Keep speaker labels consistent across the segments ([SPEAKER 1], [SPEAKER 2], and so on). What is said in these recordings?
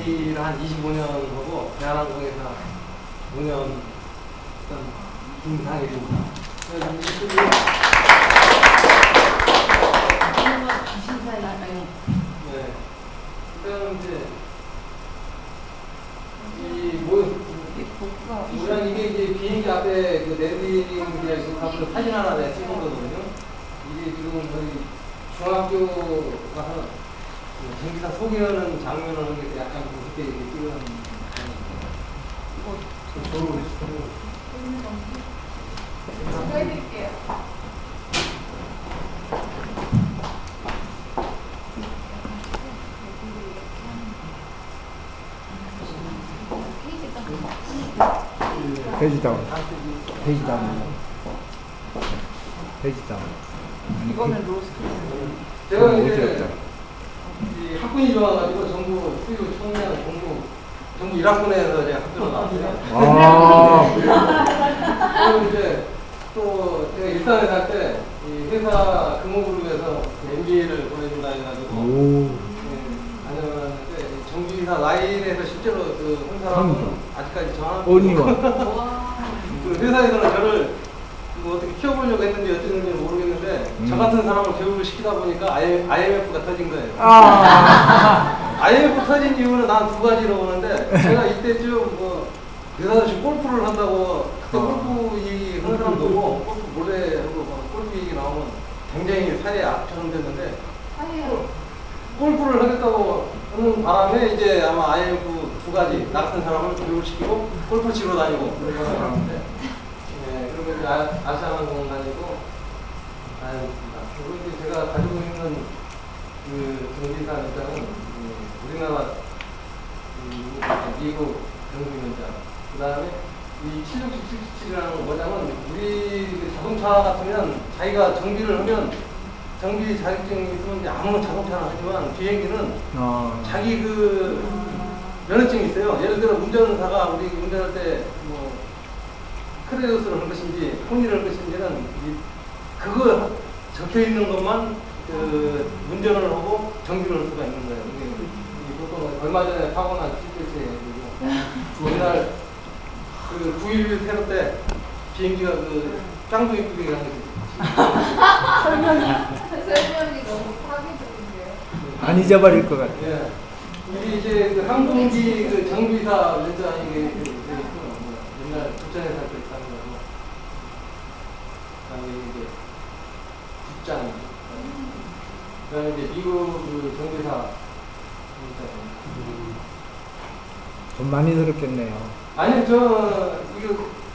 [SPEAKER 1] 일을 한 25년 하고 대한항공에서 5년 했던 김상일입니다. 네. 그다음 이제 모양 이게 이제 비행기 앞에 그 랜딩 앞으로 사진 하나 내가 찍은 거거든요. 이게 지금 저희 중학교 가서 전기사 소개하는 장면을 하는 게 약간 그렇게 찍은 이거 저로
[SPEAKER 2] 제가 해드릴게요.
[SPEAKER 3] 페이지 다운. 페이지 다운. 페이지 다운.
[SPEAKER 2] 이거는 로스트.
[SPEAKER 1] 제가 이제 이 학군이 좋아가지고 전부 수유 청년 전부 일학군에서 이제 학교로 나왔어요.
[SPEAKER 3] 아.
[SPEAKER 1] 그리고 이제 또 제가 일산에 살 때 이 회사 근무그룹에서 MBA를 보내준다 해가지고 다녀왔는데 정비사 라인에서 실제로 그 한 사람은 아직까지 전화
[SPEAKER 3] 언니와.
[SPEAKER 1] 그 회사에서는 저를 뭐 어떻게 키워보려고 했는지 어쨌는지 모르겠는데 저 같은 사람을 교육을 시키다 보니까 IMF가 터진 거예요. IMF 터진 이유는 난 두 가지로 보는데 제가 이때쯤 뭐 의사들이 골프를 한다고 그때 골프 얘기 하는 사람도 오고 골프 몰래 하고 골프 얘기 나오면 굉장히 사회에 악처럼 됐는데 골프를 하겠다고 하는 바람에 이제 아마 IMF 두 가지 나 같은 사람을 교육을 시키고 골프 치러 다니고 그런 거 나왔는데 네, 그리고 이제 아시아나항공 다니고 다녔습니다. 그리고 이제 제가 가지고 있는 그 정비사 일단은 우리나라 미국 경비면자 그 다음에 이 767이라는 모장은 우리 자동차 같으면 자기가 정비를 하면 정비 자격증이 있으면 이제 아무 자동차나 하지만 비행기는 자기 그 면허증이 있어요. 예를 들어 운전사가 우리 운전할 때 뭐 크레우스를 할 것인지 폰이를 할 것인지는 그거 적혀 있는 것만 그 운전을 하고 정비를 할 수가 있는 거예요. 이게 보통 얼마 전에 사고 난 777에 우리날 그 9.11 테러 때 비행기가 그 짱도 이쁘게 한 거지.
[SPEAKER 2] 설명이 너무 파괴적인데요.
[SPEAKER 3] 안 잊어버릴 것 같아.
[SPEAKER 1] 예. 이게 이제 그 항공기 그 정비사 면접 이게 옛날 부천에 살 때 있다는 거고. 그다음에 이제 국장. 그다음에 이제 미국 그 정비사.
[SPEAKER 3] 돈 많이 들었겠네요.
[SPEAKER 1] 아니 저 이거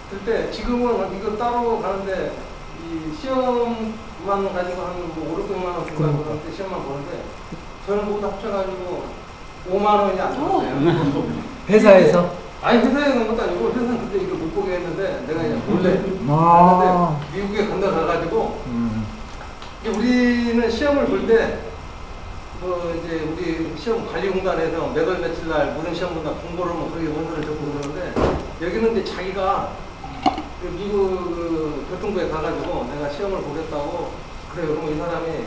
[SPEAKER 1] 그때 지금은 이거 따로 가는데 이 시험만 가지고 한 500만 원 주고 그런데 시험만 보는데 저는 모두 합쳐가지고 5만 원이 안 들었어요.
[SPEAKER 3] 회사에서?
[SPEAKER 1] 아니 회사에 간 것도 아니고 회사는 그때 이거 못 보게 했는데 내가 그냥 몰래
[SPEAKER 3] 아.
[SPEAKER 1] 했는데 미국에 건너가가지고 우리는 시험을 볼 때 뭐 이제 우리 시험 관리공단에서 몇 월 며칠 날 무슨 시험 본다 공고를 뭐 그렇게 원서를 적고 그러는데 여기는 이제 자기가 그 미국 그 교통부에 가가지고 내가 시험을 보겠다고 그래 그러면 이 사람이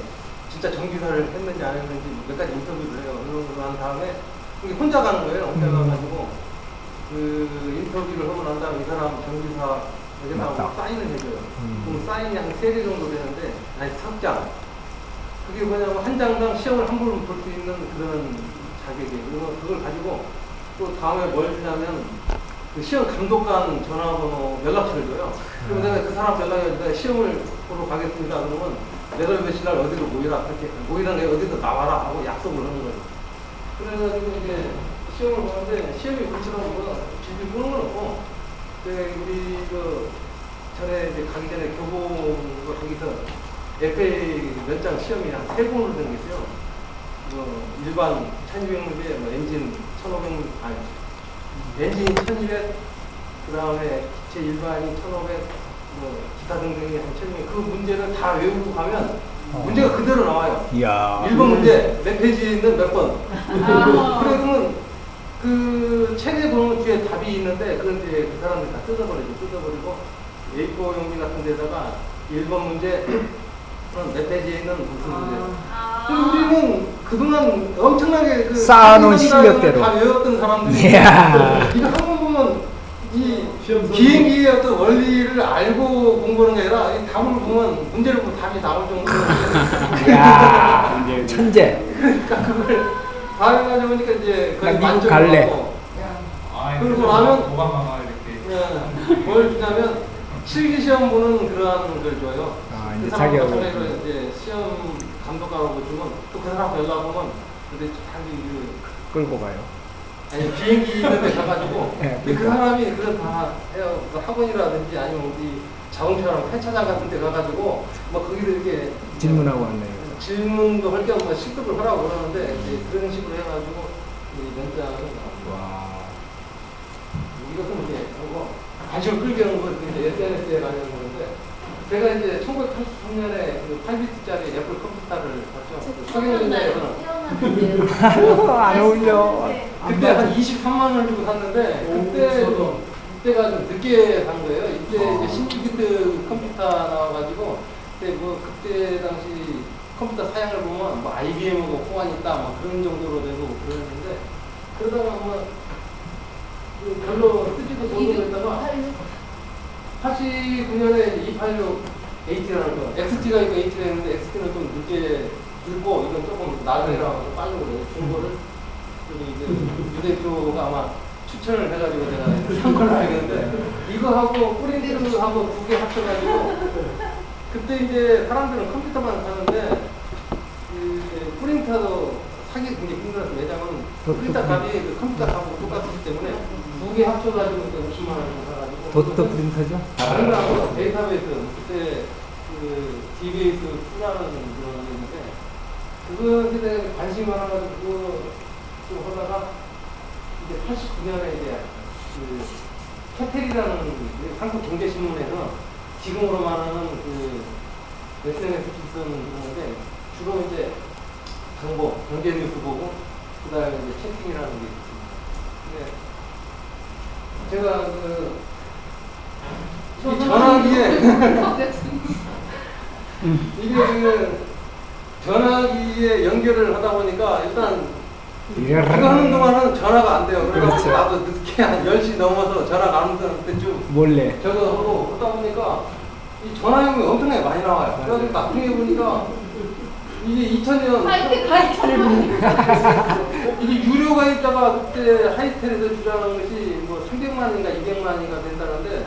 [SPEAKER 1] 진짜 정비사를 했는지 안 했는지 몇 가지 인터뷰를 해요. 그러고 난 다음에 혼자 가는 거예요. 혼자 가가지고 그 인터뷰를 하고 난 다음에 이 사람 정비사 여기다가 사인을 해줘요. 그럼 사인이 한 3개 정도 되는데 아니 석장. 그게 뭐냐면 한 장당 시험을 한 번 볼 수 있는 그런 자격이에요. 그래서 그걸 가지고 또 다음에 뭘 주냐면 그 시험 감독관 전화번호 연락처를 줘요. 그리고 내가 그 사람 연락해서 내가 시험을 보러 가겠습니다. 그러면 몇 월 며칠 날 어디로 모이라 그렇게 모이라는 게 어디서 나와라 하고 약속을 하는 거예요. 그래가지고 이제 시험을 보는데 시험이 그렇지만 뭐 질질 끄는 건 없고 우리 그 전에 이제 가기 전에 교복을 거기서 FA 면장 시험이 한 3번으로 된 게 있어요. 뭐 일반 1200문제, 뭐 엔진 1500문제, 아니 엔진이 1200, 그 다음에 기체 일반이 1500, 뭐 기타 등등이 한 1200. 그 문제를 다 외우고 가면 문제가 그대로 나와요.
[SPEAKER 3] 이야.
[SPEAKER 1] 1번 문제 몇 페이지에 있는 몇 번. 그러면 그 책에 보면 뒤에 답이 있는데 그건 이제 그 사람들이 다 뜯어버리고 A4 용지 같은 데다가 1번 문제 몇 페이지에 있는 무슨 문제. 그럼 우리는 그동안 엄청나게 그
[SPEAKER 3] 쌓아놓은
[SPEAKER 1] 사진사진을
[SPEAKER 3] 실력대로.
[SPEAKER 1] 다 외웠던 사람들이
[SPEAKER 3] 이야.
[SPEAKER 1] 이거 한번 보면 이 비행기의 어떤 원리를 알고 공부하는 게 아니라 이 답을 보면 문제를 보면 답이 나올 정도로
[SPEAKER 3] 야 천재.
[SPEAKER 1] 그러니까 그걸 다 해가지고 보니까 이제 거의
[SPEAKER 3] 나 미국
[SPEAKER 1] 만점을
[SPEAKER 3] 갈래.
[SPEAKER 1] 받고
[SPEAKER 4] 아,
[SPEAKER 1] 그리고 나면
[SPEAKER 4] 오바마가 이렇게
[SPEAKER 1] 뭘 주냐면 실기 시험 보는 그러한 걸 줘요.
[SPEAKER 3] 아, 이제
[SPEAKER 1] 그 사람
[SPEAKER 3] 자기가
[SPEAKER 1] 마찬가지로
[SPEAKER 3] 그렇구나.
[SPEAKER 1] 이제 시험 감독하고 주면 또 그 사람 연락 오면 근데 자기
[SPEAKER 3] 끌고 가요.
[SPEAKER 1] 아니 비행기 있는데 가가지고
[SPEAKER 3] 네,
[SPEAKER 1] 근데 그
[SPEAKER 3] 그러니까.
[SPEAKER 1] 사람이 그걸 다 해요. 그 학원이라든지 아니면 어디 자동차랑 폐차장 같은 데 가가지고 뭐 거기도 이렇게
[SPEAKER 3] 질문하고 왔네요.
[SPEAKER 1] 질문도 할 겸 뭐 실습을 하라고 그러는데 이제 그런 식으로 해가지고 이 연장을 나옵니다.
[SPEAKER 3] 와.
[SPEAKER 1] 이것은 이제 하고 관심을 끌게 하는 건 이제 SNS에 관련된 건데 제가 이제 1983년에 그 8비트짜리 애플 컴퓨터를 샀죠. 서경연대에서는
[SPEAKER 2] 태어났는데요.
[SPEAKER 3] 안 어울려.
[SPEAKER 1] 그때 한 23만 원을 주고 샀는데 그때가 좀 늦게 산 거예요. 이때 이제 16비트 컴퓨터 나와가지고 그때 당시 컴퓨터 사양을 보면 뭐 IBM하고 호환이 있다 막 그런 정도로 되고 그랬는데 그러다가 뭐 별로 쓰지도 못하고 있다가 89년에 286 AT라는 거 XT가 있고 AT가 있는데 XT는 좀 늦게 들고 이건 조금 나중이라고 빨리 그래요. 중고를 그리고 이제 유대표가 아마 추천을 해가지고 제가 산 걸로 알겠는데 이거하고 프린트하고 두 개 합쳐가지고 그때 이제 사람들은 컴퓨터만 사는데 그 프린터도 사기 굉장히 힘들어서 왜냐면 프린터 값이 그 컴퓨터 값하고 똑같기 때문에 두 개 합쳐가지고 50만 원 사가지고
[SPEAKER 3] 도트 프린터죠?
[SPEAKER 1] 다른 거하고 데이터베이스 그때 그 DBase 2라는 그런 게 있는데 그것에 대해 관심이 많아가지고 그거 좀 하다가 이제 89년에 이제 그 캐텔이라는 그 한국 경제신문에서 지금으로 말하는 그 SNS 쓰는 건데 주로 이제 정보, 경제 뉴스 보고 그 다음에 이제 채팅이라는 게 있습니다. 근데 제가 이 전화기에 이게 그 전화기에 연결을 하다 보니까 일단 이거 하는 동안은 전화가 안 돼요. 그래서
[SPEAKER 3] 그렇죠.
[SPEAKER 1] 나도 늦게 한 10시 넘어서 전화가 안 오는 때쯤
[SPEAKER 3] 몰래.
[SPEAKER 1] 저거 하고 그러다 보니까 이 전화용이 엄청나게 많이 나와요. 그래서 나중에 보니까 이게 2000년
[SPEAKER 2] 하이텔을
[SPEAKER 1] 이게 유료가 있다가 그때 하이텔에서 주장하는 것이 뭐 300만인가 200만인가 된다는데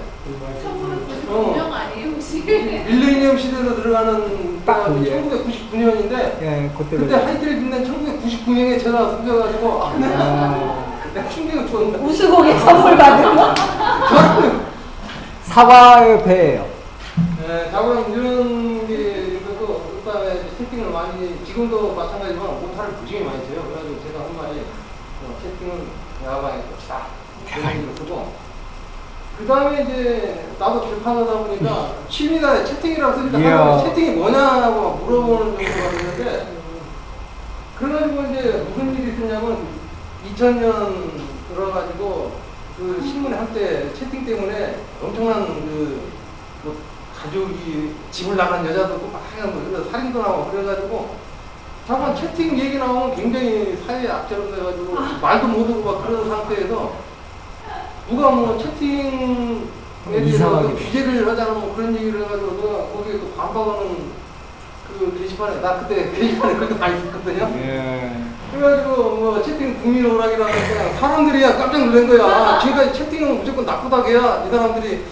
[SPEAKER 2] 1999년 아니에요 혹시?
[SPEAKER 1] 밀레니엄 시대로 들어가는
[SPEAKER 3] 딱
[SPEAKER 1] 때가
[SPEAKER 3] 그게.
[SPEAKER 1] 1999년인데
[SPEAKER 3] 예,
[SPEAKER 1] 그때
[SPEAKER 3] 그때
[SPEAKER 1] 하이텔 빛낸 1999년에 제가 숨겨가지고 내가 충격을 줬는데
[SPEAKER 2] 우수곡의 선물 받은 거?
[SPEAKER 1] 저는
[SPEAKER 3] 사과의 배예요.
[SPEAKER 1] 네, 자고랑 이런 게 있어서 그다음에 채팅을 많이 지금도 마찬가지지만 오타를 무지개 많이 쳐요. 그래가지고 제가 한 말이 채팅은 야방의 꽃이다 이런 얘기를 쓰고 그 다음에 이제 나도 출판하다 보니까 취미가 채팅이라고 쓰니까
[SPEAKER 3] 이야.
[SPEAKER 1] 사람들이 채팅이 뭐냐고 막 물어보는 정도가 됐는데 그래가지고 이제 무슨 일이 있었냐면 2000년 들어가지고 그 신문에 한때 채팅 때문에 엄청난 뭐 가족이 집을 나간 여자도 막 하는 거 그래서 살인도 나오고 그래가지고 잠깐 채팅 얘기 나오면 굉장히 사회에 악재로 돼가지고 말도 못하고 막 그런 상태에서 누가 뭐 채팅에 대해서
[SPEAKER 3] 이상하게.
[SPEAKER 1] 규제를 하자는 뭐 그런 얘기를 해가지고 내가 거기에 또 반박하는 그 게시판에 나 그때 게시판에 글도 많이 썼거든요.
[SPEAKER 3] 예.
[SPEAKER 1] 그래가지고 뭐 채팅 국민 오락이라는 그냥 사람들이 깜짝 놀란 거야. 지금까지 채팅은 무조건 나쁘다고 해야 이 사람들이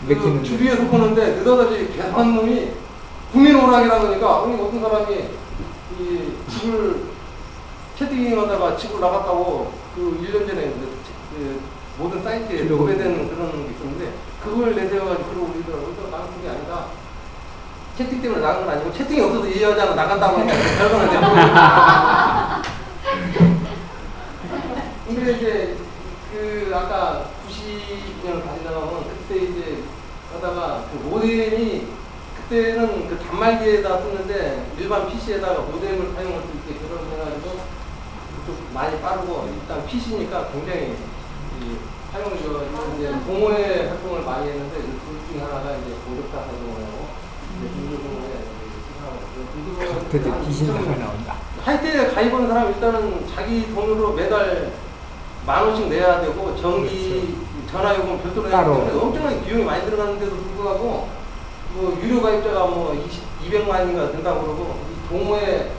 [SPEAKER 1] 그 주위에서 보는데 느닷없이 개한 놈이 국민 오락이라고 하니까 아니 어떤 사람이 이 집을 채팅하다가 집을 나갔다고 그 1년 전에 그 모든 사이트에 도배되는 그런 게 있었는데 그걸 내세워가지고 그러고 그러더라고요. 그래서 나는 그게 아니다. 채팅 때문에 나간 건 아니고 채팅이 없어서 이 여자가 나간다고 하니까 결과는 되고 근데 이제 그 아까 90년 다시 나가면 그때 이제 하다가 그 모뎀이 그때는 그 단말기에다 썼는데 일반 PC에다가 모뎀을 사용할 수 있게 결혼을 해가지고 좀 많이 빠르고 일단 PC니까 굉장히 사용을 이제 동호회 활동을 많이 했는데 둘 중에 하나가 이제 고격타 활동을 하고 이제 중고동호회
[SPEAKER 3] 드디어 귀신사가 나온다.
[SPEAKER 1] 하이텔에 가입한 사람 일단은 자기 돈으로 매달 10,000원씩 내야 되고 전기 전화요금 별도로 내야
[SPEAKER 3] 따로.
[SPEAKER 1] 되기 때문에 엄청나게 비용이 많이 들어가는데도 불구하고 뭐 유료 가입자가 뭐 200만인가 된다고 그러고 이 동호회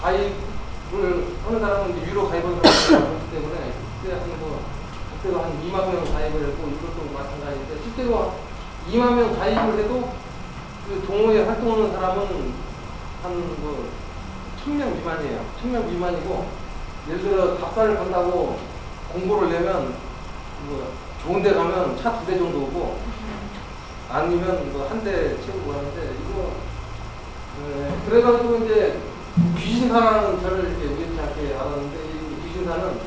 [SPEAKER 1] 가입을 하는 사람은 이제 유료 가입하는 사람이 많기 때문에 그때도 한 2만 명 가입을 했고 이것도 마찬가지인데 실제로 2만 명 가입을 해도 그 동호회 활동하는 사람은 한 뭐 1,000명 미만이에요. 1,000명 미만이고 예를 들어 답사를 간다고 공고를 내면 뭐 좋은 데 가면 차 2대 정도 오고 아니면 뭐 한 대 채우고 하는데 이거 그래가지고 이제 귀신사라는 저를 이제 우연치 않게 알았는데 이 귀신사는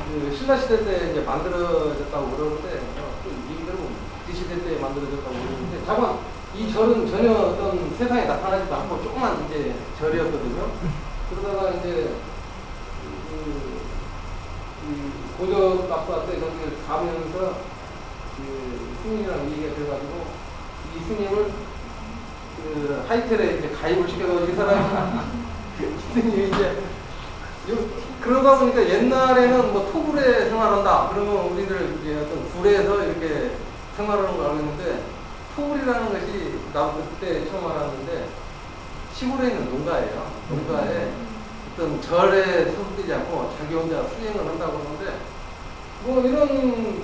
[SPEAKER 1] 그 신라시대 때 이제 만들어졌다고 그러는데 또 얘기대로 시대 때 만들어졌다고 그러는데 다만 이 절은 전혀 어떤 세상에 나타나지도 않고 조그만 이제 절이었거든요. 그러다가 이제 고려 낙사 때 거기를 가면서 그 스님이랑 얘기가 돼가지고 이 스님을 그 하이텔에 이제 가입을 시켜가지고 이 사람이 이 스님이 이제 그러다 보니까 옛날에는 뭐 토굴에 생활한다 그러면 우리들 이제 어떤 굴에서 이렇게 생활하는 걸 알고 있는데 토굴이라는 것이 나도 그때 처음 알았는데 시골에 있는 농가예요. 농가에 어떤 절에 소속되지 않고 자기 혼자 수행을 한다고 하는데 뭐 이런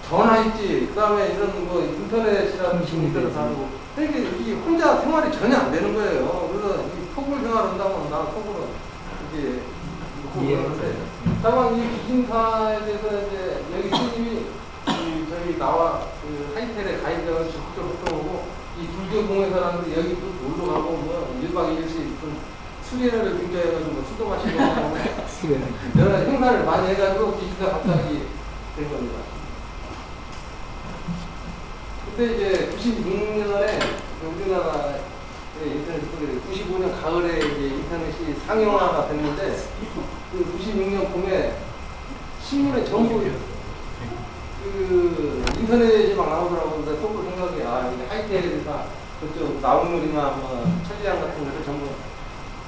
[SPEAKER 1] 전화 있지 그 다음에 이런 뭐 인터넷이라든지 인터넷 하고 이게 혼자 생활이 전혀 안 되는 거예요. 그래서 이 토굴 생활을 한다면 나는 토굴은 이제 그러는데 다만 이 귀신사에 대해서 이제 여기 스님이 저희 나와 그 하이텔에 가입자가 적극적으로 활동하고 이 불교 동호회 사람들이 여기 또 놀러 가고 뭐 1박 2일씩 좀 수련회를 등장해가지고 뭐 술도 마시고 여러 행사를 많이 해가지고 귀신사 갑자기 된 겁니다. 그때 이제 96년에 우리나라에 인터넷 속에 95년 가을에 이제 인터넷이 상용화가 됐는데 그 96년 봄에 신문에 전부 그 인터넷이 막 나오더라고요. 근데 속으로 생각이 이제 하이텔이나 그쪽 나무늘이나 뭐 천리안 같은 것을 전부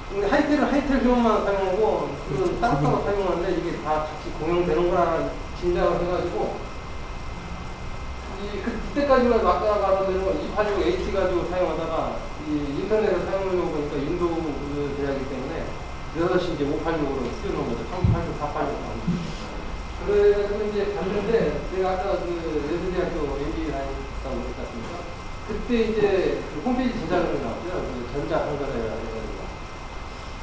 [SPEAKER 1] 근데 하이텔은 하이텔 비용만 사용하고 그 따로따로 사용하는데 이게 다 같이 공용되는구나 짐작을 해가지고 그때까지는 아까 말한 대로 286H 가지고 사용하다가 이 인터넷을 사용하려고 보니까 인도 그 대학이기 때문에 6시 이제 586으로 뛰어놓은 거죠. 386, 486. 그래서 이제 갔는데 제가 아까 그 레드대학교 MBA 다녔다고 그랬습니까? 그때 이제 그 홈페이지 제작을 나왔죠. 그 전자한글에 해가지고.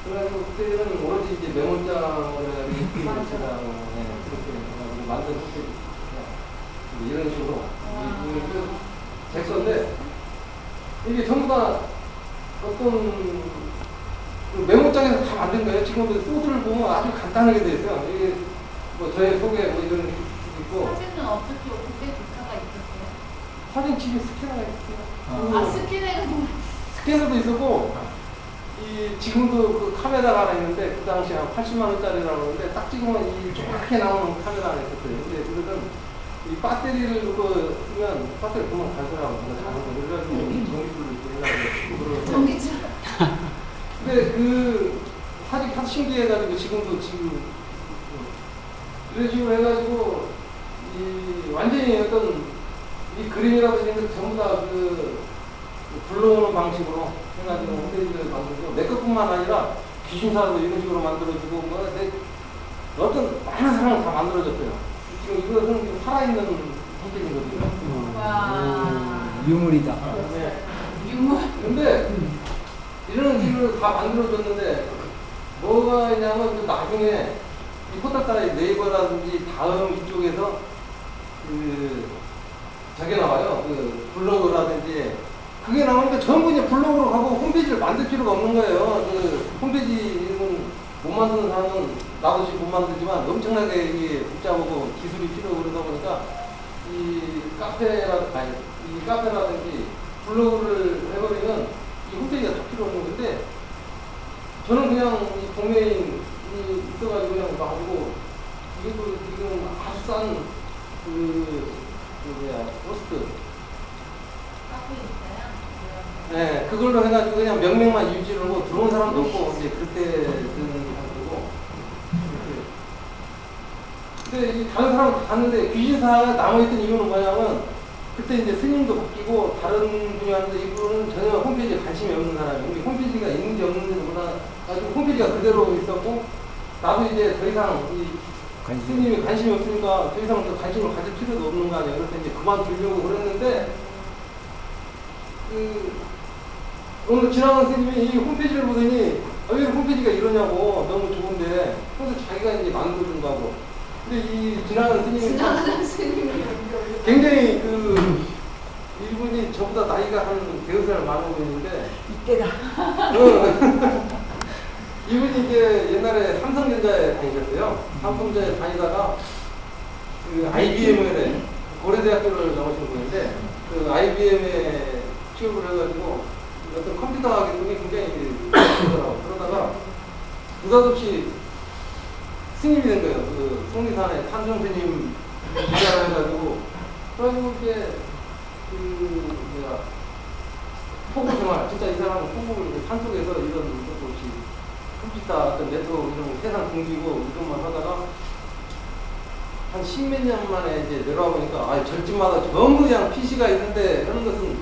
[SPEAKER 1] 그래가지고 그때는 오로지 이제 메모장을 해가지고 제작 그렇게 해가지고 만든 홈페이지 이런 식으로 됐었는데 이게 전부 다 어떤 그 메모장에서 다 만든 거예요. 지금도 소스를 보면 아주 간단하게 돼 있어요. 이게 뭐 저의 소개 뭐 이런 게 있고.
[SPEAKER 2] 사진은 어떻게 그때 조카가 있었어요?
[SPEAKER 1] 사진 집에 스캐너가 있어요.
[SPEAKER 2] 스캔해가지고
[SPEAKER 1] 스캐너도 있었고 이 지금도 그 카메라가 하나 있는데 그 당시에 한 80만 원짜리라고 하는데 딱 찍으면 이 조그맣게 나오는 카메라가 있었어요. 근데 그거는 이 배터리를 쓰면 배터리 보면 가더라고요. 그래가지고 전기줄을 이렇게 해가지고
[SPEAKER 2] 전기줄.
[SPEAKER 1] 근데 그 사진 다 신기해가지고 지금도 이런 식으로 해가지고 이 완전히 어떤 이 그림이라고 생각 전부 다 그 불러오는 방식으로 해가지고 홈페이지를 만들고 내 것뿐만 아니라 귀신사도 이런 식으로 만들어주고 뭐 어떤 많은 사람을 다 만들어줬어요. 지금 이것은 살아있는 홈페이지거든요.
[SPEAKER 2] 와.
[SPEAKER 3] 유물이다.
[SPEAKER 1] 네.
[SPEAKER 2] 유물.
[SPEAKER 1] 근데 이런 식으로 다 만들어줬는데 뭐가 있냐면 나중에 이 포털사이트 네이버라든지 다음 이쪽에서 그 저게 나와요. 그 블로그라든지 그게 나오니까 전부 이제 블로그로 가고 홈페이지를 만들 필요가 없는 거예요. 그 홈페이지는 못 만드는 사람은 나도 지금 못 만들지만 엄청나게 이게 복잡하고 기술이 필요하고 그러다 보니까 이 카페라든지 블로그를 해버리면 이 홈페이지가 다 필요 없는 건데 저는 그냥 이 도메인이 있어가지고 그냥 놔두고 이것도 지금 아주 싼 호스트
[SPEAKER 2] 카페 있어요?
[SPEAKER 1] 네, 그걸로 해가지고 그냥 명명만 유지를 하고 들어온 사람도 없고 이제 그렇게 되는 거고. 근데 이 다른 사람 갔는데 귀신사가 남아있던 이유는 뭐냐면 그때 이제 스님도 바뀌고 다른 분이 왔는데 이분은 전혀 홈페이지에 관심이 없는 사람이에요. 우리 홈페이지가 있는지 없는지는 몰라가지고 홈페이지가 그대로 있었고 나도 이제 더 이상 이 스님이 관심이 없으니까 더 이상 또 관심을 가질 필요도 없는 거 아니에요. 그래서 이제 그만두려고 그랬는데 오늘 지나간 스님이 이 홈페이지를 보더니 왜 홈페이지가 이러냐고 너무 좋은데 그래서 자기가 이제 만들어준다고. 근데 이 지나간 스님이
[SPEAKER 2] 지나가는 스님이
[SPEAKER 1] 굉장히 이분이 저보다 나이가 한 대여살 많은 분인데
[SPEAKER 3] 이때다.
[SPEAKER 1] 이분이 이제 옛날에 삼성전자에 다니셨어요. 삼성전자에 다니다가 그 IBM에 고려대학교를 나오신 분인데 그 IBM에 취업을 해가지고 어떤 컴퓨터 학위분이 굉장히 그러더라고. 그러다가 느닷없이 스님이 된 거예요. 그 송리산에 탄중 스님 기자를 해가지고 그래가지고 이제 포구 생활 진짜 이 사람은 포구 산속에서 이런 것도 없이 컴퓨터 어떤 네트워크 이런 거 세상 등지고 이것만 하다가 한 십몇 년 만에 이제 내려와 보니까 아 절집마다 전부 그냥 PC가 있는데 그런 것은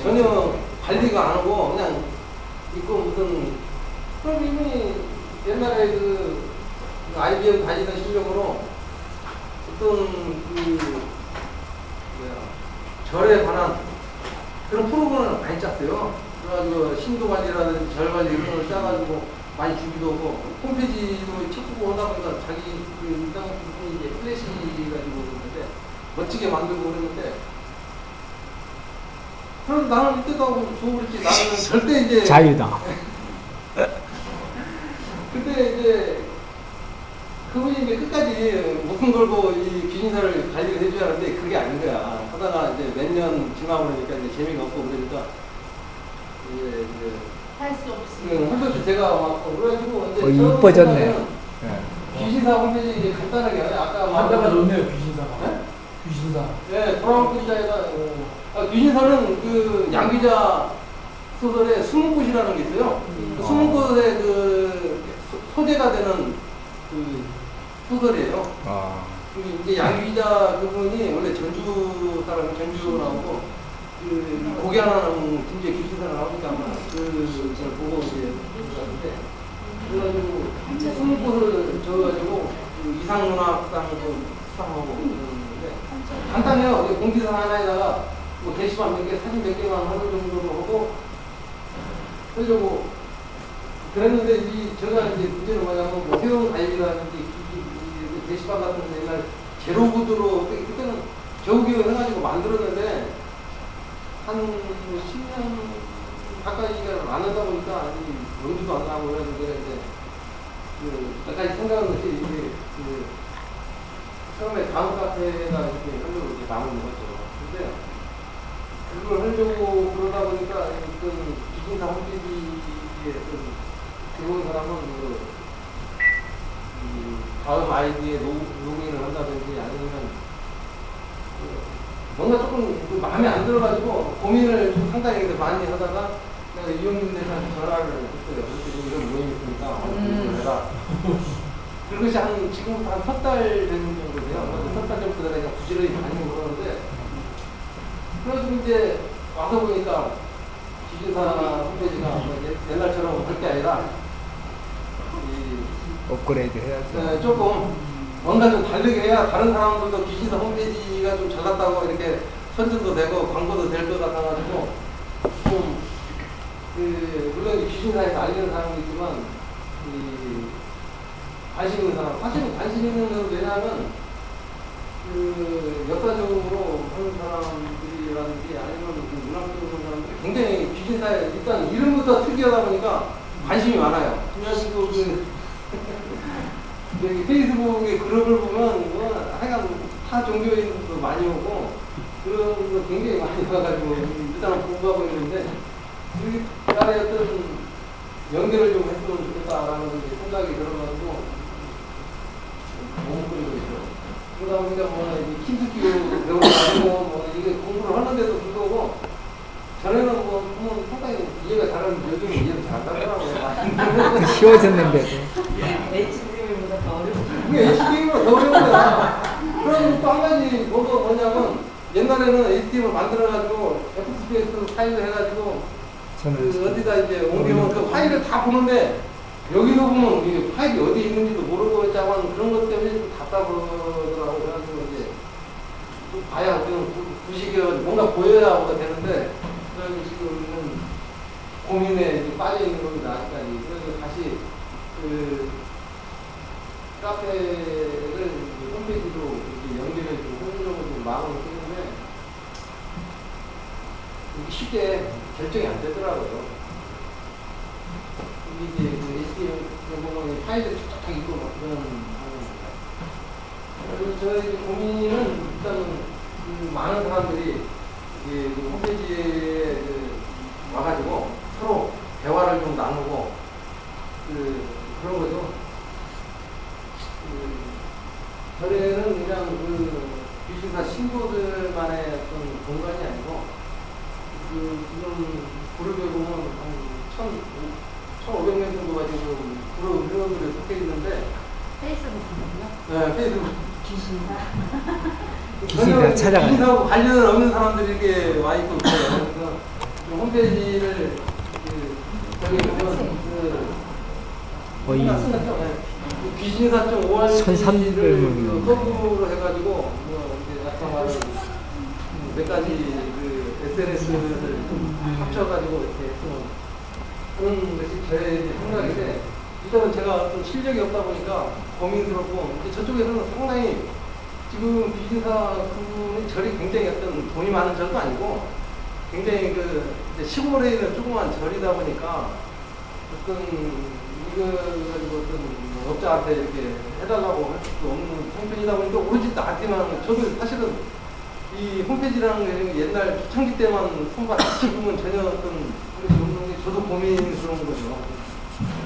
[SPEAKER 1] 전혀 관리가 안 하고 그냥 있고 무슨 그럼 이분이 옛날에 그 IBM 다니던 실력으로 어떤 절에 관한 그런 프로그램을 많이 짰어요. 그래가지고 신도 관리라든지 절 관리 이런 걸 짜가지고 많이 주기도 하고 홈페이지도 찾고 하다 보니까 자기 그 인당 부분이 이제 플래시 가지고 있는데 멋지게 만들고 그랬는데 그럼 나는 이때도 하고 좋고 그랬지. 나는 절대 이제
[SPEAKER 3] 자유다.
[SPEAKER 1] 근데 이제 그분이 이제 끝까지 목숨 걸고 이 귀신사를 관리를 해줘야 하는데 그게 아닌 거야. 하다가 이제 몇 년 지나고 그러니까 이제 재미가 없고 그러니까 이제
[SPEAKER 2] 할 수 없이.
[SPEAKER 1] 홈페이지 제가 막 그래가지고 이제
[SPEAKER 3] 이뻐졌네.
[SPEAKER 1] 귀신사 홈페이지 이제 간단하게 아까
[SPEAKER 5] 한자가 좋네요, 귀신사가.
[SPEAKER 1] 네?
[SPEAKER 5] 귀신사.
[SPEAKER 1] 네, 돌아온 기자에다 귀신사는 그 양기자 소설에 숨은 곳이라는 게 있어요. 그 숨은 곳에 그 소재가 되는 그 소설이에요. 이제 양기자 그분이 원래 전주 사람 전주 나오고 그 고기 하나 나오면 진짜 귀신사를 나오니까 아마 그걸 보고 이제 그러는데 그래가지고 숨은 곳을 적어가지고 그 이상문학상도 수상하고 그러는데 간단해요. 공지사 하나에다가 뭐 게시판 몇 개, 사진 몇 개만 하는 정도로 하고 하려고 그랬는데 제가 이제 문제는 뭐냐면 뭐 새로운 가입이라든지 게시판 같은 데 옛날 제로구드로 그때는 겨우겨우 해가지고 만들었는데 한 10년 가까이 안 하다 보니까 용기도 안 나고 그랬는데 이제 몇 가지 생각한 것이 이게 처음에 다음 카페가 이렇게 하려고 이제 남은 거죠. 근데 그걸 하려고 그러다 보니까 어떤 기준사 홈페이지에 들어온 사람은 다음 아이디에 로그인을 한다든지 아니면 뭔가 조금 마음에 안 들어가지고 고민을 좀 상당히 많이 하다가 내가 이용님들한테 전화를 했어요. 그래서 이런 모임이 있으니까 이걸 해라. 그것이 지금부터 한 석 달 되는 정도 돼요. 석 달 전부터 내가 그냥 부지런히 다니고 그러는데 그래가지고 이제 와서 보니까 기준사 홈페이지가 옛날처럼 할 게 아니라
[SPEAKER 3] 업그레이드 해야죠.
[SPEAKER 1] 조금 뭔가 좀 다르게 해야 다른 사람들도 귀신사 홈페이지가 좀 잘났다고 이렇게 선전도 되고 광고도 될 것 같아가지고 좀 물론 귀신사에서 알리는 사람도 있지만 관심 있는 사람 사실은 관심 있는 건 왜냐하면 역사적으로 하는 사람들이라든지 아니면 문학적으로 하는 사람들이 굉장히 귀신사에 일단 이름부터 특이하다 보니까 관심이 많아요. 그래가지고 여기 페이스북에 그룹을 보면 뭐 하여간 타 종교인들도 많이 오고 그런 거 굉장히 많이 와가지고 일단은 공부하고 있는데 여기 나라에 어떤 연결을 좀 했으면 좋겠다라는 생각이 들어가지고 공부하고 있어요. 그러다 보니까 뭐 킨스키로 배우고 다니고 뭐 이게 공부를 하는데도 불구하고 전에는 뭐 보면 상당히
[SPEAKER 3] 쉬워졌는데도.
[SPEAKER 2] HTML보다 더 어렵다.
[SPEAKER 1] 그게 HTML보다 더 어려운 거야. 그럼 또 한 가지 뭐냐면 옛날에는 HTML 만들어가지고 FSPX 파일을 해가지고 그 어디다 이제 옮기면 그 파일을 다 보는데 여기도 보면 이게 파일이 어디 있는지도 모르고 있자만 그런 것 때문에 좀 답답하더라고. 그래가지고 이제 좀 봐야 그냥 구식이 뭔가 보여야 뭐가 되는데 그래서 지금은 고민에 이제 빠져 있는 겁니다. 아직까지. 그래서 다시 그 카페를 홈페이지로 이렇게 연결해주고 홍보적으로 좀 마음을 쓰는데 이게 쉽게 결정이 안 되더라고요. 이게 이제 그 HTML 보면 파일들이 쫙쫙 있고 막 그런 상황입니다. 그래서 저희 고민은 일단은 그 많은 사람들이 이게 그 홈페이지에 그 와가지고 서로 대화를 좀 나누고 그런 거죠. 전에는 그냥 그 비즈니스 신고들만의 어떤 공간이 아니고 지금 그룹에 보면 한 1,500명 정도가 지금 그룹 회원들이 속해 있는데
[SPEAKER 2] 페이스북이요?
[SPEAKER 1] 네, 페이스북
[SPEAKER 2] 귀신사.
[SPEAKER 3] 귀신사 찾아가요.
[SPEAKER 1] 귀신사하고 관련 없는 사람들이 이렇게 와 있고 있어요. 그래서 홈페이지를 저기 보면
[SPEAKER 3] 거의
[SPEAKER 1] 귀신사점 5월
[SPEAKER 3] 1,300명.
[SPEAKER 1] 서브로 해가지고 뭐 이제 아까 말한 몇 가지 그 SNS를 좀 합쳐가지고 이렇게 해서 그런 것이 제 생각인데 일단은 제가 어떤 실력이 없다 보니까 고민스럽고 이제 저쪽에서는 상당히 지금 귀신사 그분이 절이 굉장히 어떤 돈이 많은 절도 아니고 굉장히 그 이제 시골에 있는 조그만 절이다 보니까 어떤 이거 가지고 어떤 업자한테 이렇게 해달라고 할 수도 없는 형편이다 보니까 오로지 나한테만 저도 사실은 이 홈페이지라는 게 옛날 초창기 때만 손봤지 지금은 전혀 어떤 그런 게 없는 게 저도 고민스러운 거죠.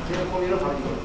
[SPEAKER 1] 제 고민은 바로 이거예요.